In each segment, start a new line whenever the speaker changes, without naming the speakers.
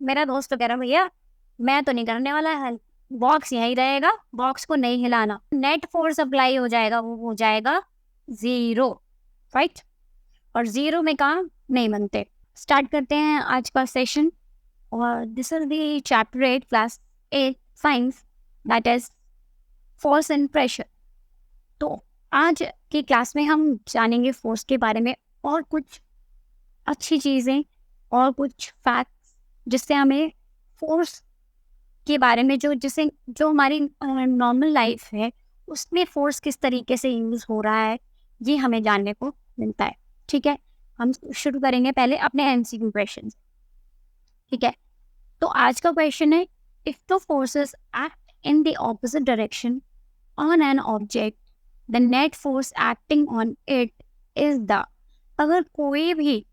मेरा दोस्त तो कह रहा भैया मैं तो नहीं करने वाला है, बॉक्स यहीं रहेगा, बॉक्स को नहीं हिलाना। नेट फोर्स अप्लाई हो जाएगा, वो हो जाएगा 0, राइट। और 0 में काम नहीं बनते। स्टार्ट करते हैं आज का सेशन। और this is the chapter 8 class 8 science, that is force and pressure. तो आज की क्लास में हम जानेंगे फोर्स के बारे में और कुछ अच्छी चीज़ें और कुछ फैक्ट्स, जिससे हमें फोर्स के बारे में जो हमारी नॉर्मल लाइफ है उसमें फोर्स किस तरीके से यूज़ हो रहा है, ये हमें जानने को मिलता है। ठीक है, हम शुरू करेंगे पहले अपने एमसीक्यू क्वेश्चन से। ठीक है, तो आज का क्वेश्चन है, if the forces act in the opposite direction on an object, the net force acting on it is the. अगर कोई भी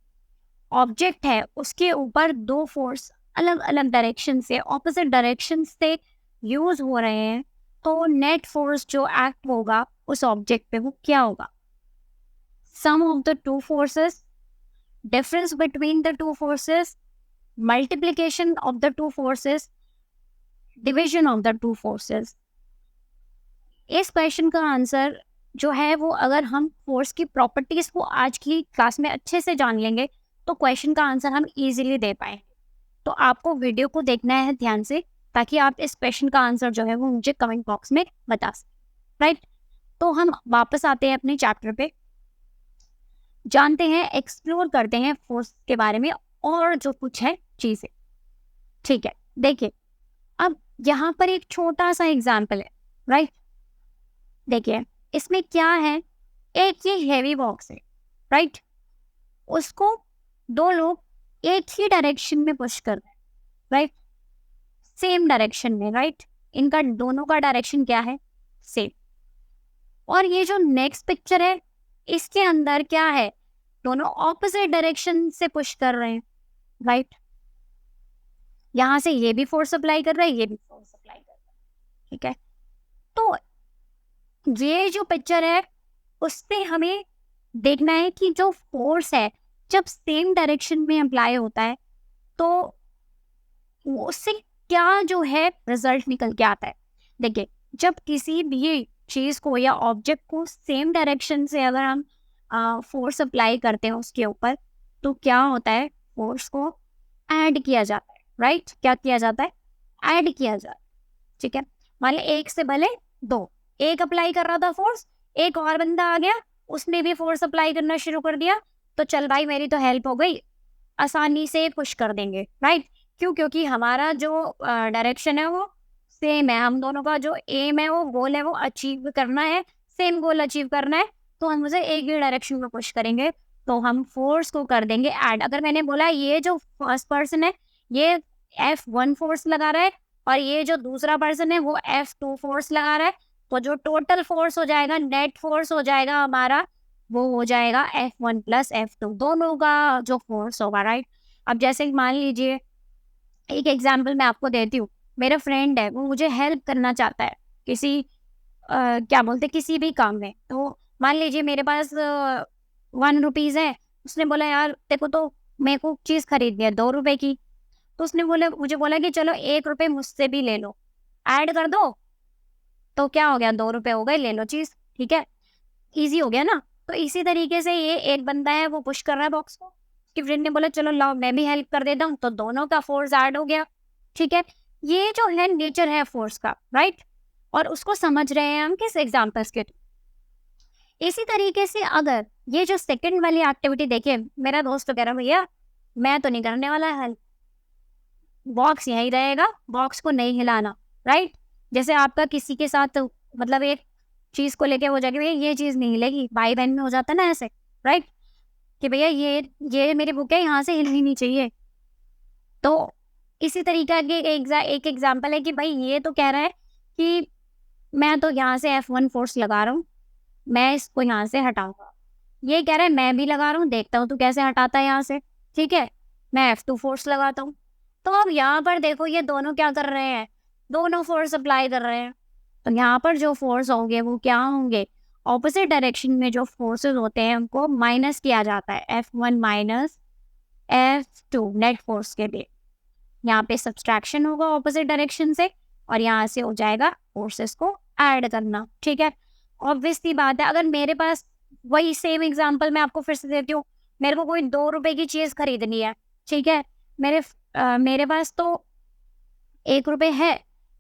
ऑब्जेक्ट है उसके ऊपर दो फोर्स अलग अलग डायरेक्शन से, ऑपोजिट डायरेक्शन से यूज हो रहे हैं, तो नेट फोर्स जो एक्ट होगा उस ऑब्जेक्ट पे वो क्या होगा? Sum of the two forces, difference between the two forces, multiplication of the two forces, division of the two forces. इस क्वेश्चन का आंसर जो है वो, अगर हम फोर्स की प्रॉपर्टीज को आज की क्लास में अच्छे से जान लेंगे तो क्वेश्चन का आंसर हम इजीली दे पाएंगे। तो आपको वीडियो को देखना है ध्यान से, ताकि आप इस क्वेश्चन का आंसर जो है वो मुझे कमेंट बॉक्स में बता सकें, राइट। तो हम वापस आते हैं अपने चैप्टर पे, जानते हैं, एक्सप्लोर करते हैं फोर्स के बारे में और जो कुछ है चीजें। ठीक है, देखिए अब यहाँ पर एक छोटा सा एग्जाम्पल है, राइट। देखिए इसमें क्या है, एक ये हैवी बॉक्स है, राइट। उसको दो लोग एक ही डायरेक्शन में पुश कर रहे हैं, राइट, सेम डायरेक्शन में, राइट। इनका दोनों का डायरेक्शन क्या है? सेम। और ये जो नेक्स्ट पिक्चर है, इसके अंदर क्या है? दोनों ऑपोजिट डायरेक्शन से पुश कर रहे हैं, राइट। यहां से ये भी फोर्स अप्लाई कर रहा है, ये भी फोर्स अप्लाई कर रहा है, ठीक है। तो ये जो पिक्चर है उससे हमें देखना है कि जो फोर्स है जब सेम डायरेक्शन में अप्लाई होता है तो उससे क्या जो है रिजल्ट निकल के आता है। देखिए जब किसी भी चीज को या ऑब्जेक्ट को सेम डायरेक्शन से अगर हम फोर्स अप्लाई करते हैं उसके ऊपर, तो क्या होता है? फोर्स को ऐड किया जाता है, राइट। क्या किया जाता है? ऐड किया जाता है, ठीक है। मान ली एक से भले दो, एक अप्लाई कर रहा था फोर्स, एक और बंदा आ गया, उसने भी फोर्स अप्लाई करना शुरू कर दिया, तो चल भाई मेरी तो हेल्प हो गई, आसानी से पुश कर देंगे, राइट। क्यों? क्योंकि हमारा जो डायरेक्शन है वो सेम है, हम दोनों का जो एम है, वो गोल है, वो अचीव करना है, सेम गोल अचीव करना है, तो हम उसे एक ही डायरेक्शन में पुश करेंगे, तो हम फोर्स को कर देंगे ऐड। अगर मैंने बोला ये जो फर्स्ट पर्सन है ये F1 फोर्स लगा रहा है और ये जो दूसरा पर्सन है वो F2 फोर्स लगा रहा है, तो जो टोटल फोर्स हो जाएगा, नेट फोर्स हो जाएगा हमारा, वो हो जाएगा F1 प्लस F2, दोनों का जो फोर्स होगा, राइट। अब जैसे मान लीजिए एक एग्जाम्पल मैं आपको देती हूँ, मेरा फ्रेंड है, वो मुझे हेल्प करना चाहता है किसी क्या बोलते किसी भी काम में। तो मान लीजिए मेरे पास 1 रुपीज़ है, उसने बोला यार देखो तो मेरे को चीज़ खरीदनी है 2 रुपए की, तो उसने मुझे बोला कि चलो 1 रुपए मुझसे भी ले लो, ऐड कर दो, तो क्या हो गया? 2 रुपए हो गए, ले लो चीज़, ठीक है, ईजी हो गया ना। तो इसी तरीके से ये एक बंदा है वो पुश कर रहा है बॉक्स को, उसकी फ्रेंड ने बोला चलो लाओ मैं भी हेल्प कर देता हूँ, तो दोनों का फोर्स ऐड हो गया, ठीक है। ये जो है नेचर है फोर्स का, राइट। और उसको समझ रहे हैं हम किस एग्जाम्पल्स के थ्रू। इसी तरीके से अगर ये जो सेकंड वाली एक्टिविटी देखिए, मेरा दोस्त तो कह रहा भैया मैं तो नहीं करने वाला है, बॉक्स यहीं रहेगा, बॉक्स को नहीं हिलाना, राइट। जैसे आपका किसी के साथ मतलब एक चीज को लेके हो जाएगी, भैया ये चीज नहीं हिलेगी, भाई बहन में हो जाता है ना ऐसे, राइट, कि भैया ये मेरी बुक है, यहाँ से हिलनी नहीं चाहिए। तो इसी तरीका के एक एग्जाम्पल है कि भाई ये तो कह रहा है कि मैं तो यहाँ से F1 फोर्स लगा रहा हूँ, मैं इसको यहाँ से हटाऊंगा। ये कह रहा है मैं भी लगा रहा हूँ, देखता हूँ तू कैसे हटाता है यहाँ से, ठीक है, मैं F2 फोर्स लगाता हूँ। तो अब यहाँ पर देखो ये दोनों क्या कर रहे हैं? दोनों फोर्स अप्लाई कर रहे हैं। तो यहाँ पर जो फोर्स होंगे वो क्या होंगे? ऑपोजिट डायरेक्शन में जो फोर्सेस होते हैं उनको माइनस किया जाता है, F1 minus F2 net force के लिए। यहाँ पे सब्सट्रैक्शन होगा ऑपोजिट डायरेक्शन से, और यहाँ से हो जाएगा फोर्सेस को ऐड करना। ठीक है, ऑब्वियस सी बात है, अगर मेरे पास वही सेम एग्जांपल मैं आपको फिर से देती हूँ, मेरे को कोई 2 रुपए की चीज खरीदनी है, ठीक है, मेरे पास तो 1 रुपए है,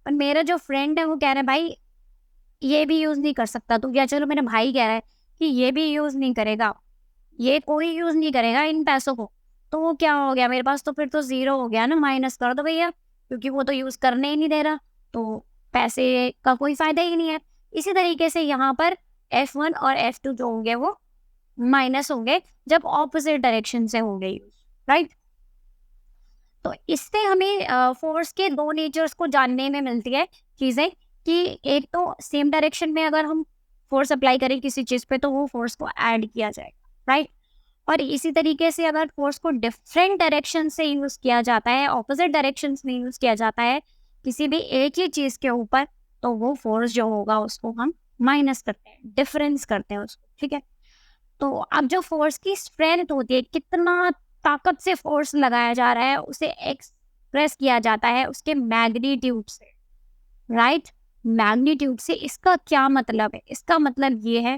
पर मेरा जो फ्रेंड है वो कह रहा है भाई ये भी यूज नहीं कर सकता तू, या चलो मेरा भाई कह रहा है कि ये भी यूज नहीं करेगा, ये कोई यूज नहीं करेगा इन पैसों को, तो वो क्या हो गया, मेरे पास तो फिर तो जीरो हो गया ना, माइनस कर दो भैया, क्योंकि वो तो यूज करने ही नहीं दे रहा, तो पैसे का कोई फायदा ही नहीं है। इसी तरीके से यहाँ पर F1 और F2 जो होंगे वो माइनस होंगे जब ऑपोजिट डायरेक्शन से होंगे यूज, राइट। तो इससे हमें फोर्स के 2 नेचर्स को जानने में मिलती है चीजें, कि एक तो सेम डायरेक्शन में अगर हम फोर्स अप्लाई करें किसी चीज पे तो वो फोर्स को ऐड किया जाएगा, राइट। और इसी तरीके से अगर फोर्स को डिफरेंट डायरेक्शन से यूज किया जाता है, ऑपोजिट डायरेक्शन में यूज किया जाता है किसी भी एक ही चीज के ऊपर, तो वो फोर्स जो होगा उसको हम माइनस करते हैं, डिफरेंस करते हैं उसको, ठीक है। तो अब जो फोर्स की स्ट्रेंथ होती है, कितना ताकत से फोर्स लगाया जा रहा है, उसे एक्सप्रेस किया जाता है उसके मैग्नीट्यूड से, राइट, मैग्नीट्यूड से। इसका क्या मतलब है, इसका मतलब ये है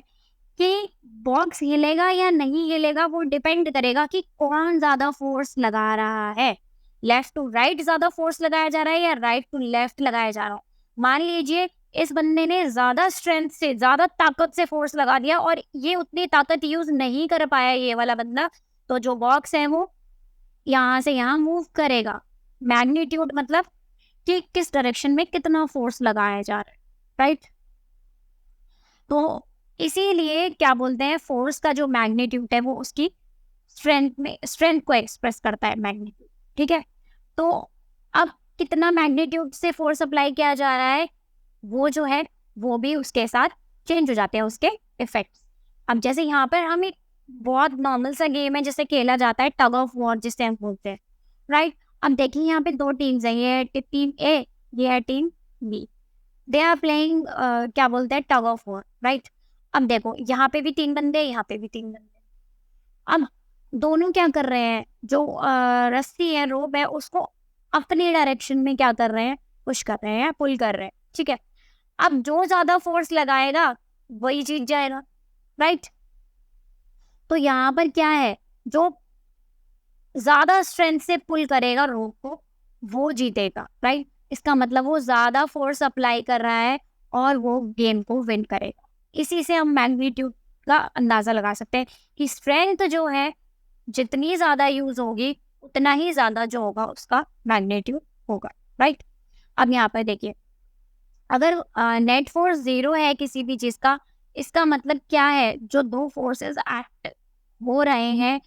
कि बॉक्स हिलेगा या नहीं हिलेगा वो डिपेंड करेगा कि कौन ज्यादा फोर्स लगा रहा है, लेफ्ट टू राइट ज्यादा फोर्स लगाया जा रहा है या राइट टू लेफ्ट लगाया जा रहा है। मान लीजिए इस बंदे ने ज्यादा स्ट्रेंथ से, ज्यादा ताकत से फोर्स लगा दिया और ये उतनी ताकत यूज नहीं कर पाया ये वाला बंदा, तो जो बॉक्स है वो यहाँ से यहाँ मूव करेगा। मैग्नीट्यूड मतलब कि किस डायरेक्शन में कितना फोर्स लगाया जा रहा है, राइट। तो इसीलिए क्या बोलते हैं, फोर्स का जो मैग्नीट्यूड है वो उसकी स्ट्रेंथ को एक्सप्रेस करता है, मैग्नीट्यूड, ठीक है। तो अब कितना मैग्नीट्यूड से फोर्स अप्लाई किया जा रहा है वो जो है वो भी उसके साथ चेंज हो जाते हैं उसके इफेक्ट्स। अब जैसे यहाँ पर हम एक बहुत नॉर्मल सा गेम है जिसे खेला जाता है टग ऑफ वॉर जिसे हम बोलते हैं, राइट। अब देखिए यहाँ पे 2 टीम्स हैं, ये है टीम ए, ये है team B, they are playing क्या बोलते हैं टग ऑफ वॉर, राइट। अब देखो यहाँ पे भी 3 बंदे, यहाँ पे भी 3 बंदे, अब दोनों क्या कर रहे हैं, जो रस्सी है, रोप है, उसको अपनी डायरेक्शन में क्या कर रहे हैं, पुश कर रहे हैं, पुल कर रहे हैं, ठीक है। अब जो ज्यादा फोर्स लगाएगा वही जीत जाएगा, राइट। तो यहाँ पर क्या है, जो ज्यादा स्ट्रेंथ से पुल करेगा रोप को वो जीतेगा, राइट। इसका मतलब वो ज्यादा फोर्स अप्लाई कर रहा है और वो गेम को विन करेगा। इसी से हम मैग्नीट्यूड का अंदाजा लगा सकते हैं कि स्ट्रेंथ जो है जितनी ज्यादा यूज होगी उतना ही ज्यादा जो होगा उसका मैग्नीट्यूड होगा, राइट। अब यहाँ पर देखिए, अगर नेट फोर्स 0 है किसी भी चीज का, इसका मतलब क्या है, जो 2 फोर्सेस एक्ट हो रहे हैं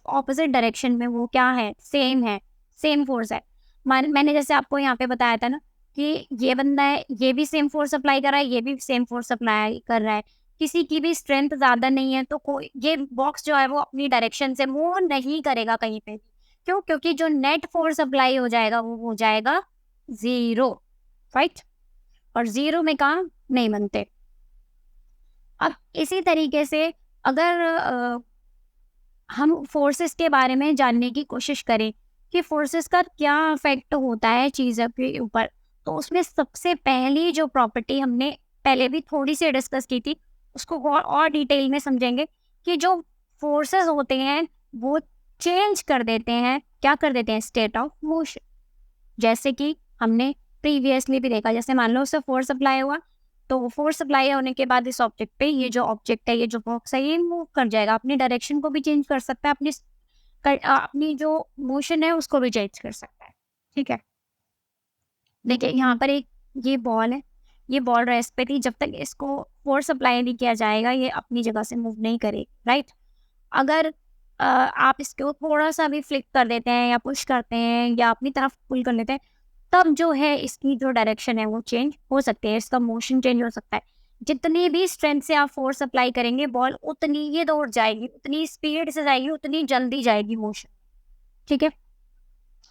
ऑपोजिट डायरेक्शन में वो क्या है, सेम है, सेम फोर्स है। मैंने जैसे आपको यहाँ पे बताया था ना कि ये बंदा है, ये भी सेम फोर्स अप्लाई कर रहा है, ये भी सेम फोर्स अप्लाई कर रहा है, किसी की भी स्ट्रेंथ ज्यादा नहीं है, तो कोई ये बॉक्स जो है वो अपनी डायरेक्शन से मूव नहीं करेगा कहीं पे भी। क्यों? क्योंकि जो नेट फोर्स अप्लाई हो जाएगा वो हो जाएगा 0, राइट। और 0 में काम नहीं बनते। अब इसी तरीके से अगर हम फोर्सेस के बारे में जानने की कोशिश करें कि फोर्सेस का क्या इफेक्ट होता है चीज़ों के ऊपर, तो उसमें सबसे पहली जो प्रॉपर्टी हमने पहले भी थोड़ी सी डिस्कस की थी, उसको और डिटेल में समझेंगे कि जो फोर्सेस होते हैं वो चेंज कर देते हैं, क्या कर देते हैं, स्टेट ऑफ मोशन। जैसे कि हमने प्रीवियसली भी देखा, जैसे मान लो उससे फोर्स अप्लाई हुआ, तो फोर्स अप्लाई होने के बाद इस ऑब्जेक्ट पे, ये जो ऑब्जेक्ट है, ये जो बॉक्स है, ये मूव कर जाएगा, अपनी डायरेक्शन को भी चेंज कर सकता है, अपनी जो मोशन है उसको भी चेंज कर सकता है, ठीक है। देखिए यहाँ पर एक ये बॉल है, ये बॉल रेस्ट पे थी, जब तक इसको फोर्स अप्लाई नहीं किया जाएगा ये अपनी जगह से मूव नहीं करेगी, राइट। अगर आप इसको थोड़ा सा भी फ्लिक कर देते हैं या पुश करते हैं या अपनी तरफ पुल कर लेते हैं, तब जो है इसकी जो डायरेक्शन है वो चेंज हो सकती है, इसका मोशन चेंज हो सकता है। जितनी भी स्ट्रेंथ से आप फोर्स अप्लाई करेंगे बॉल उतनी ही दौड़ जाएगी, उतनी स्पीड से जाएगी, उतनी जल्दी जाएगी मोशन, ठीक है।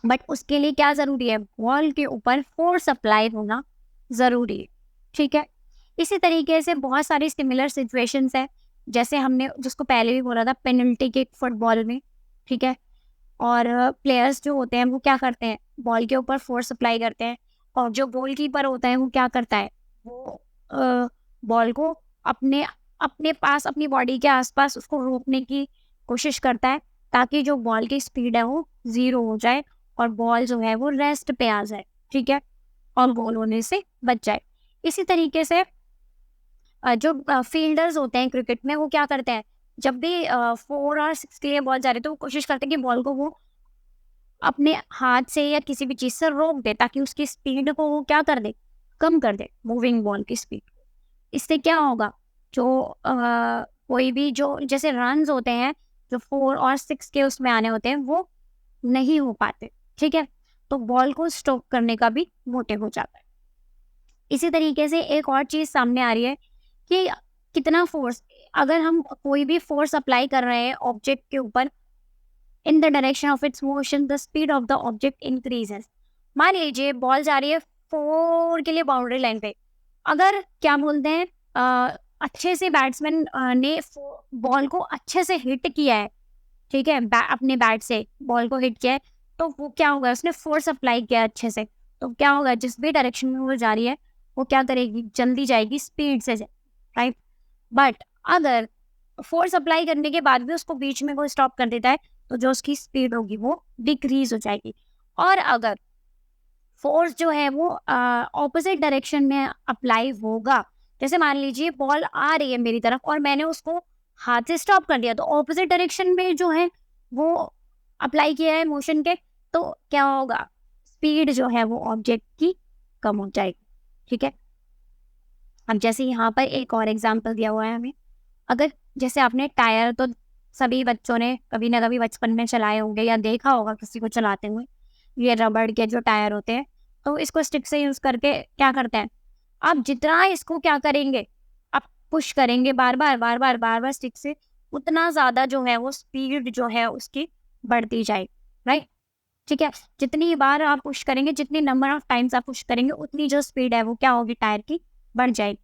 बट उसके लिए क्या जरूरी है, बॉल के ऊपर फोर्स अप्लाई होना जरूरी है, ठीक है। इसी तरीके से बहुत सारी सिमिलर सिचुएशंस है, जैसे हमने जिसको पहले भी बोला था पेनल्टी किक फुटबॉल में, ठीक है। और प्लेयर्स जो होते हैं वो क्या करते हैं, बॉल के ऊपर फोर्स अप्लाई करते हैं, और जो गोलकीपर होता है वो क्या करता है, वो बॉल को अपने अपने पास, अपनी बॉडी के आसपास उसको रोकने की कोशिश करता है, ताकि जो बॉल की स्पीड है वो 0 हो जाए और बॉल जो है वो रेस्ट पे आ जाए, ठीक है, और गोल होने से बच जाए। इसी तरीके से जो फील्डर्स होते हैं क्रिकेट में, वो क्या करते हैं, जब भी 4 और 6 के लिए बॉल जा रही है तो वो कोशिश करते हैं कि बॉल को वो अपने हाथ से या किसी भी चीज़ से रोक दे, ताकि उसकी स्पीड को वो क्या कर दे, कम कर दे, मूविंग बॉल की स्पीड। इससे क्या होगा, जो कोई भी जो जैसे रन्स होते हैं, जो 4 और 6 के उसमें आने होते हैं, वो नहीं हो पाते, ठीक है? तो बॉल को स्टॉप करने का भी मोटिव हो जाता है। इसी तरीके से एक और चीज़ सामने आ रही है कि कितना फोर्स, अगर हम कोई भी फोर्स अप्लाई कर रहे हैं ऑब्जेक्ट के ऊपर, in the direction of its motion the speed of the object increases. मान लीजिए बॉल जा रही है 4 के लिए बाउंड्री लाइन पे, अगर क्या बोलते हैं अच्छे से बैट्समैन ने बॉल को अच्छे से हिट किया है, ठीक है, अपने बैट से बॉल को हिट किया है, तो वो क्या होगा, उसने फोर्स अप्लाई किया है अच्छे से, तो क्या होगा, जिस भी डायरेक्शन में वो जा रही है वो क्या करेगी, जल्दी जाएगी, स्पीड से जाए, राइट। बट अगर फोर्स अप्लाई करने के बाद भी उसको बीच में वो स्टॉप कर देता है, तो जो उसकी स्पीड होगी वो डिक्रीज हो जाएगी। और अगर फोर्स जो है वो ऑपोजिट डायरेक्शन में अप्लाई होगा, जैसे मान लीजिए बॉल आ रही है मेरी तरफ और मैंने उसको हाथ से स्टॉप कर दिया, तो ऑपोजिट डायरेक्शन में जो है वो अप्लाई किया है मोशन के, तो क्या होगा, स्पीड जो है वो ऑब्जेक्ट की कम हो जाएगी, ठीक है। अब जैसे यहाँ पर एक और एग्जांपल दिया हुआ है हमें, अगर जैसे आपने टायर तो सभी बच्चों ने कभी ना कभी बचपन में चलाए होंगे या देखा होगा किसी को चलाते हुए, ये रबड़ के जो टायर होते हैं, तो इसको स्टिक से यूज करके क्या करते हैं, आप जितना इसको क्या करेंगे, आप पुश करेंगे बार बार बार बार बार बार स्टिक से, उतना ज्यादा जो है वो स्पीड जो है उसकी बढ़ती जाएगी, राइट, ठीक है। जितनी बार आप पुश करेंगे, जितनी नंबर ऑफ टाइम्स आप पुश करेंगे, उतनी जो स्पीड है वो क्या होगी, टायर की बढ़ जाएगी,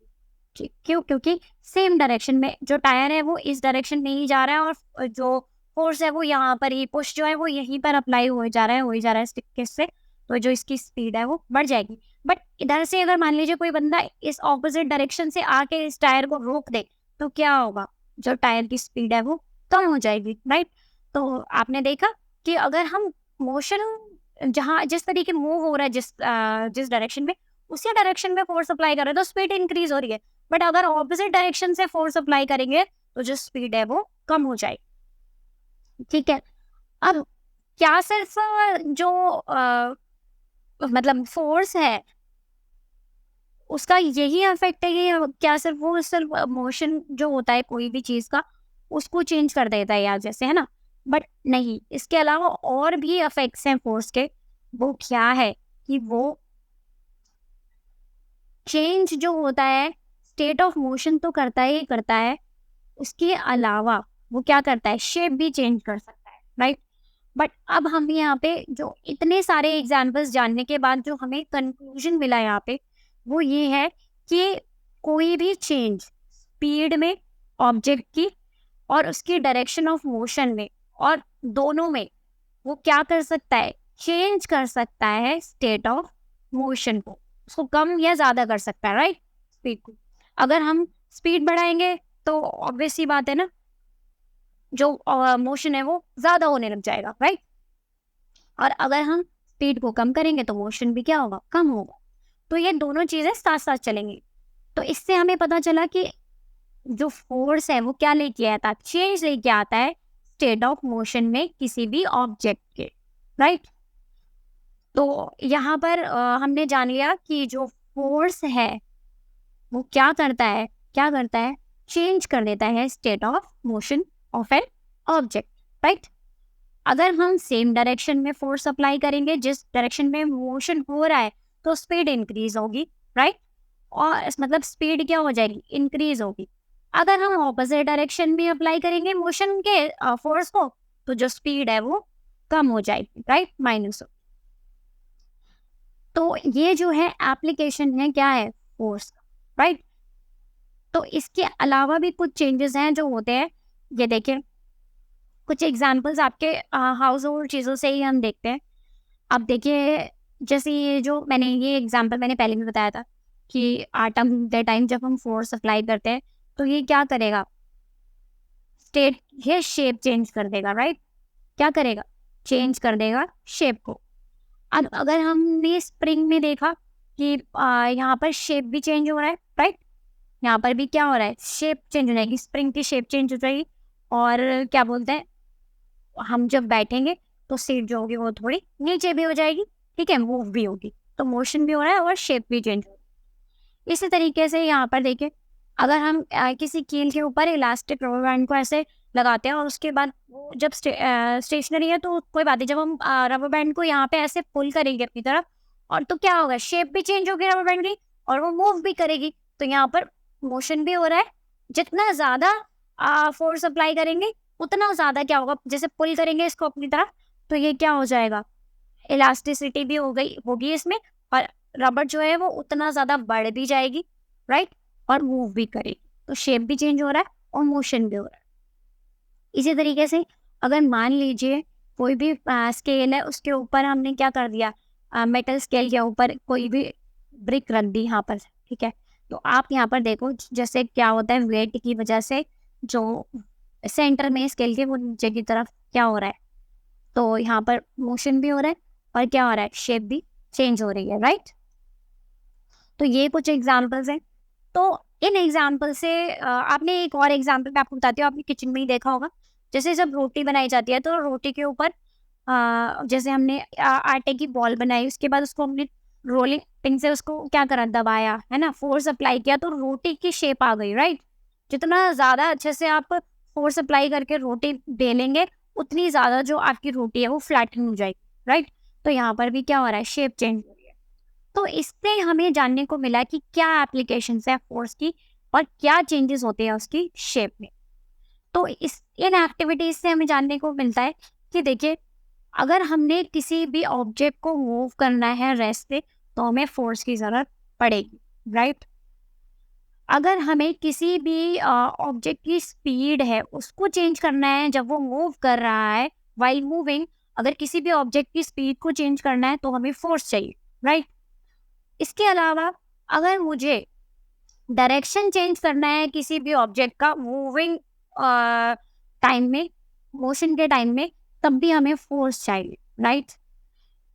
ठीक, क्यों, क्योंकि सेम डायरेक्शन में जो टायर है वो इस डायरेक्शन में ही जा रहा है, और जो फोर्स है वो यहाँ पर ही, पुश जो है वो यहीं पर अप्लाई हो जा रहा है, हो ही जा रहा है स्टिक के से, तो जो इसकी स्पीड है वो बढ़ जाएगी। बट इधर से अगर मान लीजिए कोई बंदा इस ऑपोजिट डायरेक्शन से आके इस टायर को रोक दे, तो क्या होगा, जो टायर की स्पीड है वो कम हो जाएगी, राइट। तो आपने देखा कि अगर हम मोशन जहाँ जिस तरीके मूव हो रहा है, जिस डायरेक्शन में, उसी डायरेक्शन में फोर्स अप्लाई कर रहे हैं तो स्पीड इंक्रीज हो रही है, बट अगर ऑपोजिट डायरेक्शन से फोर्स अप्लाई करेंगे तो जो स्पीड है वो कम हो जाएगी, ठीक है। अब क्या सिर्फ जो मतलब फोर्स है उसका यही इफेक्ट है कि क्या सिर्फ वो सिर्फ मोशन जो होता है कोई भी चीज का उसको चेंज कर देता है, या जैसे है ना, बट नहीं, इसके अलावा और भी इफेक्ट्स हैं फोर्स के। वो क्या है कि वो चेंज जो होता है स्टेट ऑफ मोशन तो करता ही करता है, उसके अलावा वो क्या करता है, शेप भी चेंज कर सकता है, राइट। बट अब हम यहाँ पे जो इतने सारे एग्जाम्पल्स जानने के बाद जो हमें कंक्लूजन मिला यहाँ पे, वो ये है कि कोई भी चेंज स्पीड में ऑब्जेक्ट की और उसकी डायरेक्शन ऑफ मोशन में, और दोनों में वो क्या कर सकता है, चेंज कर सकता है स्टेट ऑफ मोशन को, उसको कम या ज्यादा कर सकता है, राइट, स्पीड को। अगर हम स्पीड बढ़ाएंगे तो ऑब्वियस सी बात है ना, जो मोशन है वो ज्यादा होने लग जाएगा, राइट। और अगर हम स्पीड को कम करेंगे तो मोशन भी क्या होगा, कम होगा। तो ये दोनों चीजें साथ साथ चलेंगी। तो इससे हमें पता चला कि जो फोर्स है वो क्या लेके आता है, चेंज लेके आता है स्टेट ऑफ मोशन में किसी भी ऑब्जेक्ट के, राइट। तो यहाँ पर हमने जान लिया कि जो फोर्स है वो क्या करता है, चेंज कर देता है state of motion of an object, right. अगर हम सेम डायरेक्शन में फोर्स अप्लाई करेंगे, जिस डायरेक्शन में मोशन हो रहा है, तो स्पीड इंक्रीज होगी, राइट, और मतलब स्पीड क्या हो जाएगी, इंक्रीज होगी। अगर हम ऑपोजिट डायरेक्शन में अप्लाई करेंगे मोशन के फोर्स को, तो जो स्पीड है वो कम हो जाएगी, राइट, माइनस हो। तो ये जो है एप्लीकेशन है क्या है, फोर्स का, राइट। तो इसके अलावा भी कुछ चेंजेस हैं जो होते हैं, ये देखिए, कुछ एग्जांपल्स आपके हाउस होल्ड चीज़ों से ही हम देखते हैं। अब देखिए, जैसे ये जो मैंने ये एग्जांपल मैंने पहले भी बताया था कि आटा गूंथते टाइम जब हम फोर्स अप्लाई करते हैं तो ये क्या करेगा, स्टेट ये शेप चेंज कर देगा, राइट? क्या करेगा, चेंज कर देगा शेप को। अब अगर हमने स्प्रिंग में देखा कि यहाँ पर शेप भी चेंज हो रहा है, राइट? यहाँ पर भी क्या हो रहा है, शेप चेंज हो जाएगी, स्प्रिंग की शेप चेंज हो जाएगी। और क्या बोलते हैं, हम जब बैठेंगे तो सीट जो होगी वो थोड़ी नीचे भी हो जाएगी, ठीक है, मूव भी होगी, तो मोशन भी हो रहा है और शेप भी चेंज हो रहा है। इसी तरीके से यहाँ पर देखिए, अगर हम किसी कील के ऊपर इलास्टिक रबर बैंड को ऐसे लगाते हैं और उसके बाद वो जब स्टेशनरी है तो कोई बात नहीं, जब हम रबर बैंड को यहाँ पे ऐसे पुल करेंगे अपनी तरफ, और तो क्या होगा, शेप भी चेंज होगी रबर बैंड की और वो मूव भी करेगी। तो यहाँ पर मोशन भी हो रहा है। जितना ज़्यादा फोर्स अप्लाई करेंगे उतना ज़्यादा क्या होगा, जैसे पुल करेंगे इसको अपनी तरफ तो ये क्या हो जाएगा, इलास्टिसिटी भी होगी इसमें, और रबर जो है वो उतना ज़्यादा बढ़ भी जाएगी, राइट, और मूव भी करेगी। तो शेप भी चेंज हो रहा है और मोशन भी हो रहा है। इसी तरीके से अगर मान लीजिए कोई भी स्केल है, उसके ऊपर हमने क्या कर दिया, मेटल स्केल के ऊपर कोई भी ब्रिक रख दी यहाँ पर, ठीक है, तो आप यहाँ पर देखो जैसे क्या होता है, वेट की वजह से जो सेंटर में स्केल के वो नीचे की तरफ क्या हो रहा है, तो यहाँ पर मोशन भी हो रहा है और क्या हो रहा है, शेप भी चेंज हो रही है, राइट? तो ये कुछ एग्जाम्पल्स हैं। तो इन एग्जाम्पल से आपने एक और एग्जाम्पल मैं आपको बताती हूँ, आपने किचन में ही देखा होगा, जैसे जब रोटी बनाई जाती है तो रोटी के ऊपर जैसे हमने आटे की बॉल बनाई, उसके बाद उसको हमने रोलिंग पिन से उसको क्या करा, दबाया, है ना, फोर्स अप्लाई किया तो रोटी की शेप आ गई, राइट? जितना ज़्यादा अच्छे से आप फोर्स अप्लाई करके रोटी बेलेंगे उतनी ज़्यादा जो आपकी रोटी है वो फ्लैटन हो जाएगी, राइट? तो यहाँ पर भी क्या हो रहा है, शेप चेंज हो रही है। तो इससे हमें जानने को मिला कि क्या एप्लीकेशंस है फोर्स की और क्या चेंजेस होते हैं उसकी शेप में। तो इस इन एक्टिविटीज से हमें जानने को मिलता है कि देखिए, अगर हमने किसी भी ऑब्जेक्ट को मूव करना है रेस्ट पे तो हमें फोर्स की ज़रूरत पड़ेगी, राइट? अगर हमें किसी भी ऑब्जेक्ट की स्पीड है उसको चेंज करना है जब वो मूव कर रहा है, वाइल मूविंग, अगर किसी भी ऑब्जेक्ट की स्पीड को चेंज करना है तो हमें फोर्स चाहिए, राइट? इसके अलावा अगर मुझे डायरेक्शन चेंज करना है किसी भी ऑब्जेक्ट का मूविंग टाइम में, मोशन के टाइम में, तब भी हमें फोर्स चाहिए, राइट?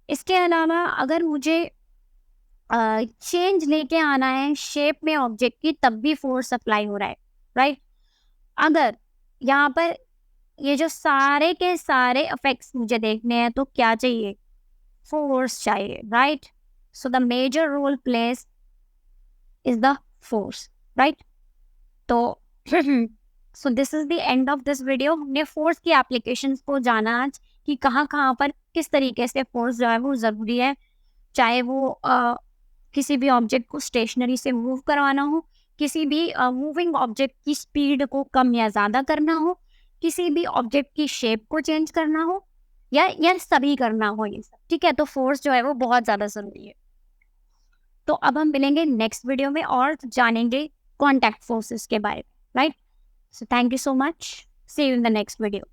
इसके अलावा अगर मुझे चेंज लेके आना है शेप में ऑब्जेक्ट की, तब भी फोर्स अप्लाई हो रहा है, राइट? अगर यहाँ पर ये जो सारे के सारे इफेक्ट्स मुझे देखने हैं तो क्या चाहिए, फोर्स चाहिए, right? So the major role place is the force, right? तो so this is the end of this video. हमने फोर्स की एप्लीकेशंस को जाना आज कि कहाँ कहाँ पर किस तरीके से फोर्स जो है वो ज़रूरी है, चाहे वो किसी भी ऑब्जेक्ट को स्टेशनरी से मूव करवाना हो, किसी भी मूविंग ऑब्जेक्ट की स्पीड को कम या ज़्यादा करना हो, किसी भी ऑब्जेक्ट की शेप को चेंज करना हो, या सभी करना हो, ये सब, ठीक है? तो फोर्स जो है वो बहुत ज़्यादा ज़रूरी है। तो अब हम मिलेंगे नेक्स्ट वीडियो में और जानेंगे कॉन्टैक्ट फोर्सेस के बारे में, right? So thank you so much, see you in the next video.